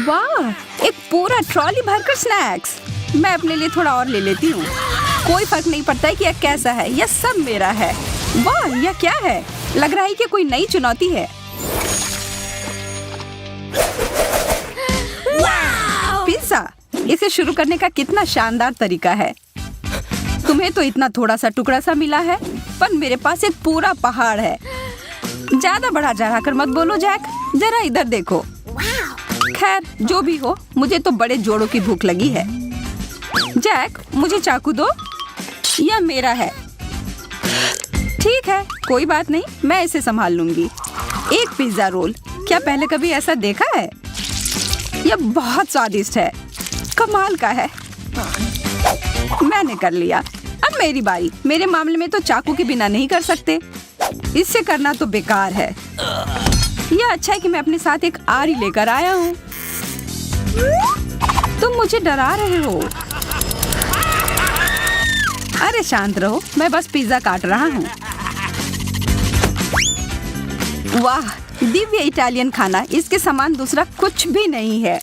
वाह, एक पूरा ट्रॉली भरकर स्नैक्स। मैं अपने लिए थोड़ा और ले लेती हूँ। कोई फर्क नहीं पड़ता है कि यह कैसा है, यह सब मेरा है। वाह, यह क्या है? लग रहा है कि कोई नई चुनौती है। पिज़्ज़ा, इसे शुरू करने का कितना शानदार तरीका है। तुम्हें तो इतना थोड़ा सा टुकड़ा सा मिला है, पर मेरे पास एक पूरा पहाड़ है। ज्यादा बढ़ा चढ़ाकर मत बोलो जैक, जरा इधर देखो। खैर, जो भी हो, मुझे तो बड़े जोड़ों की भूख लगी है। जैक, मुझे चाकू दो, यह मेरा है। ठीक है, कोई बात नहीं, मैं इसे संभाल लूंगी। एक पिज्जा रोल, क्या पहले कभी ऐसा देखा है? यह बहुत स्वादिष्ट है, कमाल का है। मैंने कर लिया, अब मेरी बारी। मेरे मामले में तो चाकू के बिना नहीं कर सकते, इससे करना तो बेकार है। यह अच्छा है कि मैं अपने साथ एक आरी लेकर आया हूँ। तुम मुझे डरा रहे हो। अरे शांत रहो, मैं बस पिज्जा काट रहा हूँ। वाह, दिव्य इटालियन खाना, इसके समान दूसरा कुछ भी नहीं है।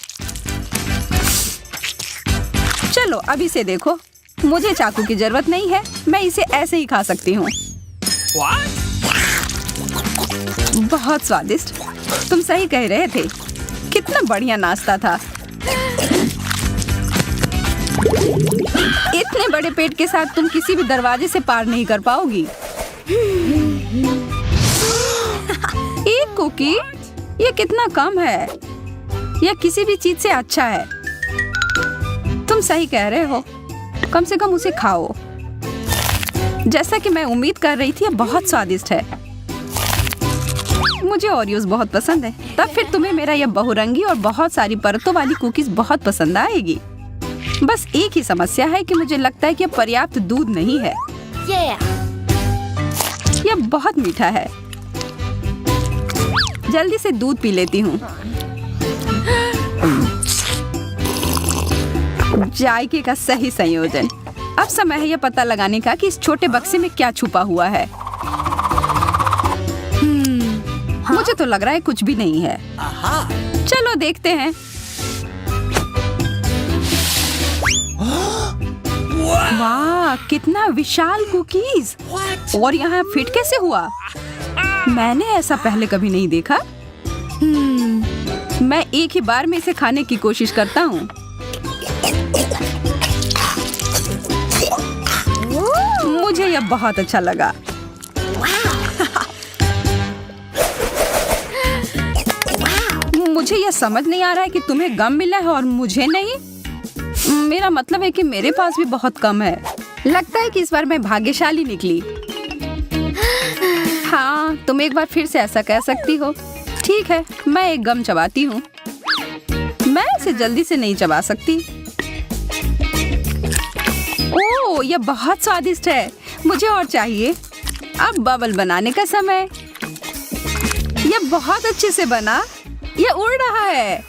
चलो अब इसे देखो, मुझे चाकू की जरूरत नहीं है, मैं इसे ऐसे ही खा सकती हूँ। बहुत स्वादिष्ट, तुम सही कह रहे थे, कितना बढ़िया नाश्ता था। इतने बड़े पेट के साथ तुम किसी भी दरवाजे से पार नहीं कर पाओगी। एक कुकी, ये कितना कम है। यह किसी भी चीज से अच्छा है। तुम सही कह रहे हो, कम से कम उसे खाओ। जैसा कि मैं उम्मीद कर रही थी, यह बहुत स्वादिष्ट है। मुझे ओरियोज बहुत पसंद है, तब फिर तुम्हें मेरा यह बहुरंगी और बहुत सारी परतों वाली कुकीज बहुत पसंद आएगी। बस एक ही समस्या है कि मुझे लगता है कि यह पर्याप्त दूध नहीं है। यह बहुत मीठा है। जल्दी से दूध पी लेती हूँ। जायके का सही संयोजन। अब समय है यह पता लगाने का कि इस छोटे बक्से में क्या छुपा हुआ है। मुझे तो लग रहा है कुछ भी नहीं है। चलो देखते हैं। वाह, कितना विशाल कुकीज। और यहाँ फिट कैसे हुआ? मैंने ऐसा पहले कभी नहीं देखा। मैं एक ही बार में इसे खाने की कोशिश करता हूँ। मुझे यह बहुत अच्छा लगा। मुझे यह समझ नहीं आ रहा है कि तुम्हें गम मिला है और मुझे नहीं। मेरा मतलब है कि मेरे पास भी बहुत कम है। लगता है कि इस बार मैं भाग्यशाली निकली। हाँ, तुम एक बार फिर से ऐसा कह सकती हो। ठीक है, मैं एक गम चबाती हूँ। मैं इसे जल्दी से नहीं चबा सकती। ओह, यह बहुत स्वादिष्ट है। मुझे और चाहिए। अब बबल बनाने का समय। यह बहुत अच्छे से बना। यह उड़ रहा है।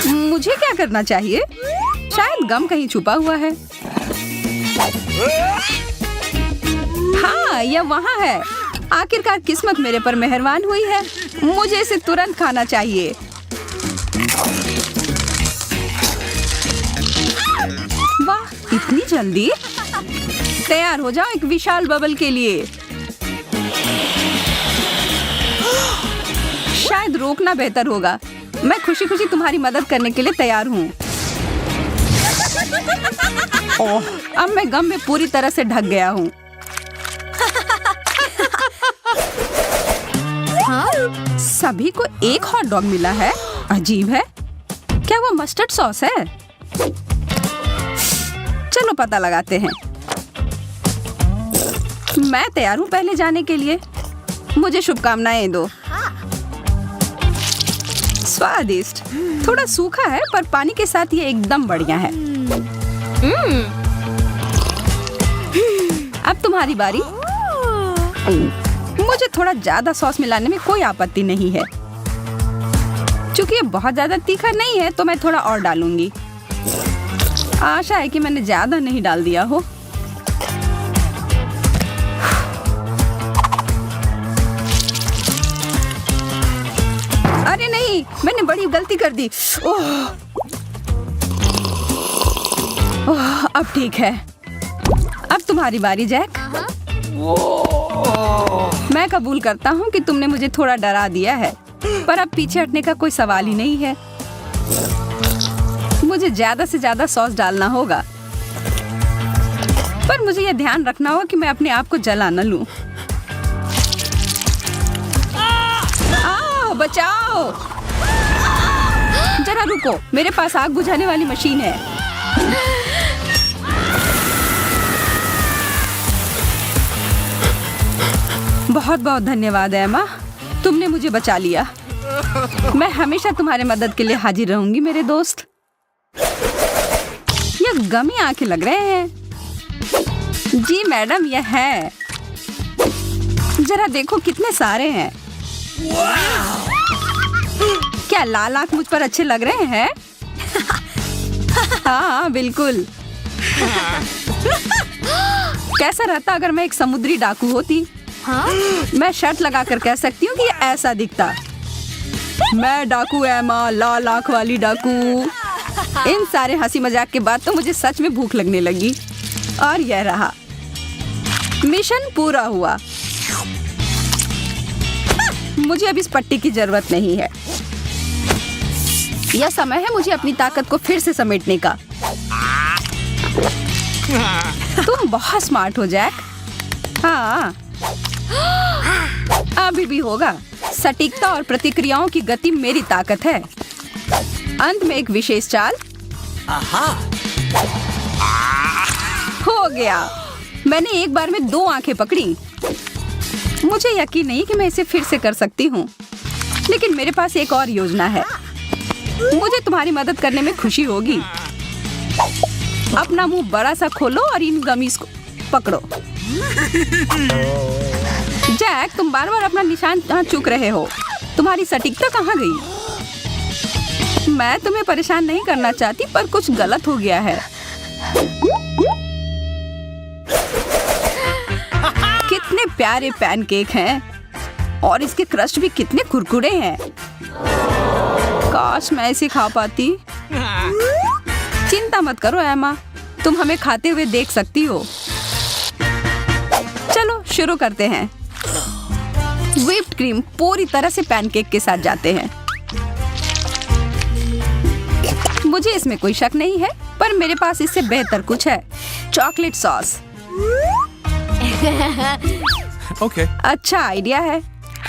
मुझे क्या करना चाहिए? शायद गम कहीं छुपा हुआ है। हाँ, यह वहाँ है। आखिरकार किस्मत मेरे पर मेहरबान हुई है। मुझे इसे तुरंत खाना चाहिए। वाह, इतनी जल्दी? तैयार हो जाओ एक विशाल बबल के लिए। शायद रोकना बेहतर होगा। मैं खुशी खुशी तुम्हारी मदद करने के लिए तैयार हूँ। ओह, अब मैं गम में पूरी तरह से ढक गया हूँ। हाँ? सभी को एक हॉट डॉग मिला है। अजीब है। क्या वो मस्टर्ड सॉस है? चलो पता लगाते हैं। मैं तैयार हूँ पहले जाने के लिए। मुझे शुभकामनाएं दो। स्वादिष्ट, थोड़ा सूखा है पर पानी के साथ ये एकदम बढ़िया है। अब तुम्हारी बारी। मुझे थोड़ा ज्यादा सॉस मिलाने में कोई आपत्ति नहीं है। चूंकि ये बहुत ज्यादा तीखा नहीं है तो मैं थोड़ा और डालूंगी। आशा है कि मैंने ज्यादा नहीं डाल दिया हो। अरे नहीं, नहीं, मैंने बड़ी गलती कर दी। ओह, ओह, अब ठीक है। अब तुम्हारी बारी जैक। मैं कबूल करता हूँ कि तुमने मुझे थोड़ा डरा दिया है, पर अब पीछे हटने का कोई सवाल ही नहीं है। मुझे ज्यादा से ज्यादा सॉस डालना होगा, पर मुझे यह ध्यान रखना होगा कि मैं अपने आप को जला न लूं। बचाओ! जरा रुको, मेरे पास आग बुझाने वाली मशीन है। बहुत बहुत धन्यवाद एमा, तुमने मुझे बचा लिया। मैं हमेशा तुम्हारे मदद के लिए हाजिर रहूंगी मेरे दोस्त। यह गमी आंखें लग रहे हैं। जी मैडम, यह है। जरा देखो कितने सारे हैं। क्या लाल आंख मुझ पर अच्छे लग रहे हैं? हाँ बिल्कुल। कैसा रहता अगर मैं एक समुद्री डाकू होती? हाँ? मैं शर्त लगा कर कह सकती हूँ कि ये ऐसा दिखता। मैं डाकू एमा, लाल आंख वाली डाकू। इन सारे हंसी मजाक के बाद तो मुझे सच में भूख लगने लगी, और यह रहा। मिशन पूरा हुआ। मुझे अब इस पट्टी की जरूरत नहीं है। यह समय है मुझे अपनी ताकत को फिर से समेटने का। तुम बहुत स्मार्ट हो जैक। हाँ, अभी भी होगा। सटीकता और प्रतिक्रियाओं की गति मेरी ताकत है। अंत में एक विशेष चाल। हो गया। मैंने एक बार में 2 आंखें पकड़ी। मुझे यकीन नहीं कि मैं इसे फिर से कर सकती हूँ, लेकिन मेरे पास एक और योजना है। मुझे तुम्हारी मदद करने में खुशी होगी। अपना मुंह बड़ा सा खोलो और इन गमीज को पकड़ो। जैक, तुम बार बार अपना निशान चूक रहे हो। तुम्हारी सटीकता कहाँ गई? मैं तुम्हें परेशान नहीं करना चाहती, पर कुछ गलत हो गया है। कितने प्यारे पैनकेक हैं, और इसके क्रस्ट भी कितने कुरकुरे हैं। काश मैं इसे खा पाती। चिंता मत करो एमा, तुम हमें खाते हुए देख सकती हो। चलो शुरू करते हैं। व्हिप्ड क्रीम पूरी तरह से पैनकेक के साथ जाते हैं। मुझे इसमें कोई शक नहीं है, पर मेरे पास इससे बेहतर कुछ है। Chocolate sauce. Okay. अच्छा आइडिया है।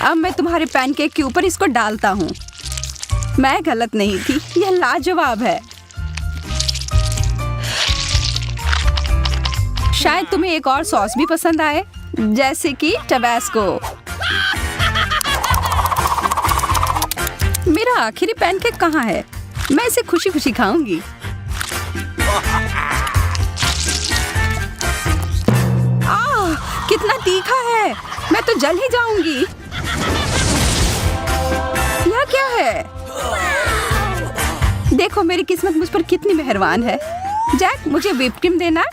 अब मैं तुम्हारे पैनकेक के ऊपर इसको डालता हूँ। मैं गलत नहीं थी, यह लाजवाब है। शायद तुम्हें एक और सॉस भी पसंद आए, जैसे कि टबैस्को। मेरा आखिरी पैनकेक कहाँ है? मैं इसे खुशी खुशी खाऊंगी। कितना तीखा है, मैं तो जल ही जाऊंगी। यह क्या है? देखो मेरी किस्मत मुझ पर कितनी मेहरबान है। जैक, मुझे व्हिप क्रीम देना।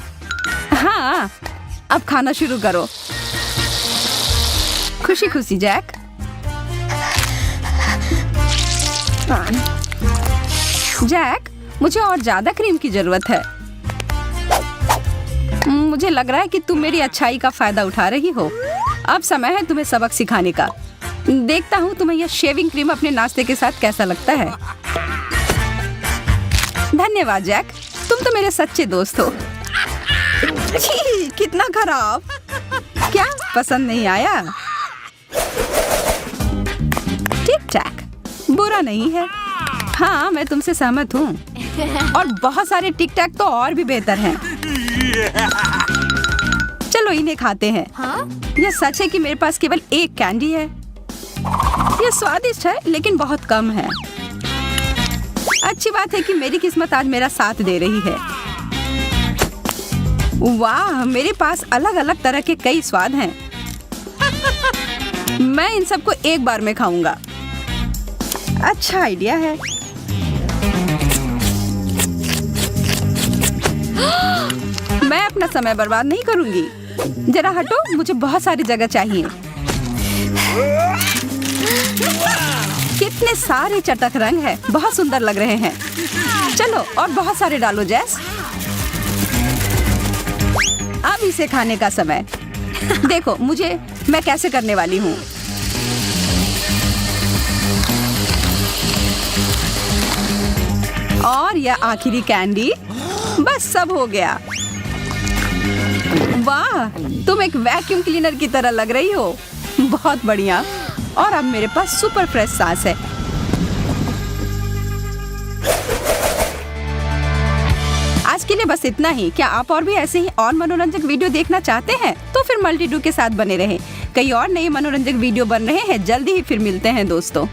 हाँ, अब खाना शुरू करो। खुशी खुशी जैक। जैक, मुझे और ज्यादा क्रीम की जरूरत है। मुझे लग रहा है कि तुम मेरी अच्छाई का फायदा उठा रही हो। अब समय है तुम्हें सबक सिखाने का। देखता हूँ तुम्हें यह शेविंग क्रीम अपने नाश्ते के साथ कैसा लगता है। धन्यवाद जैक, तुम तो मेरे सच्चे दोस्त हो। छी, कितना खराब। क्या पसंद नहीं आया? ठीक ठाक, बुरा नहीं है। हाँ, मैं तुमसे सहमत हूँ। और बहुत सारे टिक टैक तो और भी बेहतर हैं। चलो इन्हें खाते हैं। हाँ? यह सच है कि मेरे पास केवल एक कैंडी है। यह स्वादिष्ट है, लेकिन बहुत कम है। अच्छी बात है कि मेरी किस्मत आज मेरा साथ दे रही है। वाह, मेरे पास अलग अलग तरह के कई स्वाद हैं। मैं इन सबको एक बार में खाऊंगा। अच्छा आइडिया है। मैं अपना समय बर्बाद नहीं करूंगी। जरा हटो, मुझे बहुत सारी जगह चाहिए। कितने सारे चटक रंग है, बहुत सुंदर लग रहे हैं। चलो और बहुत सारे डालो जैस। अब इसे खाने का समय। देखो मैं कैसे करने वाली हूँ। और यह आखिरी कैंडी, बस सब हो गया। वाह, तुम एक वैक्यूम क्लीनर की तरह लग रही हो। बहुत बढ़िया। और अब मेरे पास सुपर फ्रेश सांस है। आज के लिए बस इतना ही। क्या आप और भी ऐसे ही और मनोरंजक वीडियो देखना चाहते हैं? तो फिर मल्टी डू के साथ बने रहें। कई और नए मनोरंजक वीडियो बन रहे हैं। जल्दी ही फिर मिलते हैं दोस्तों।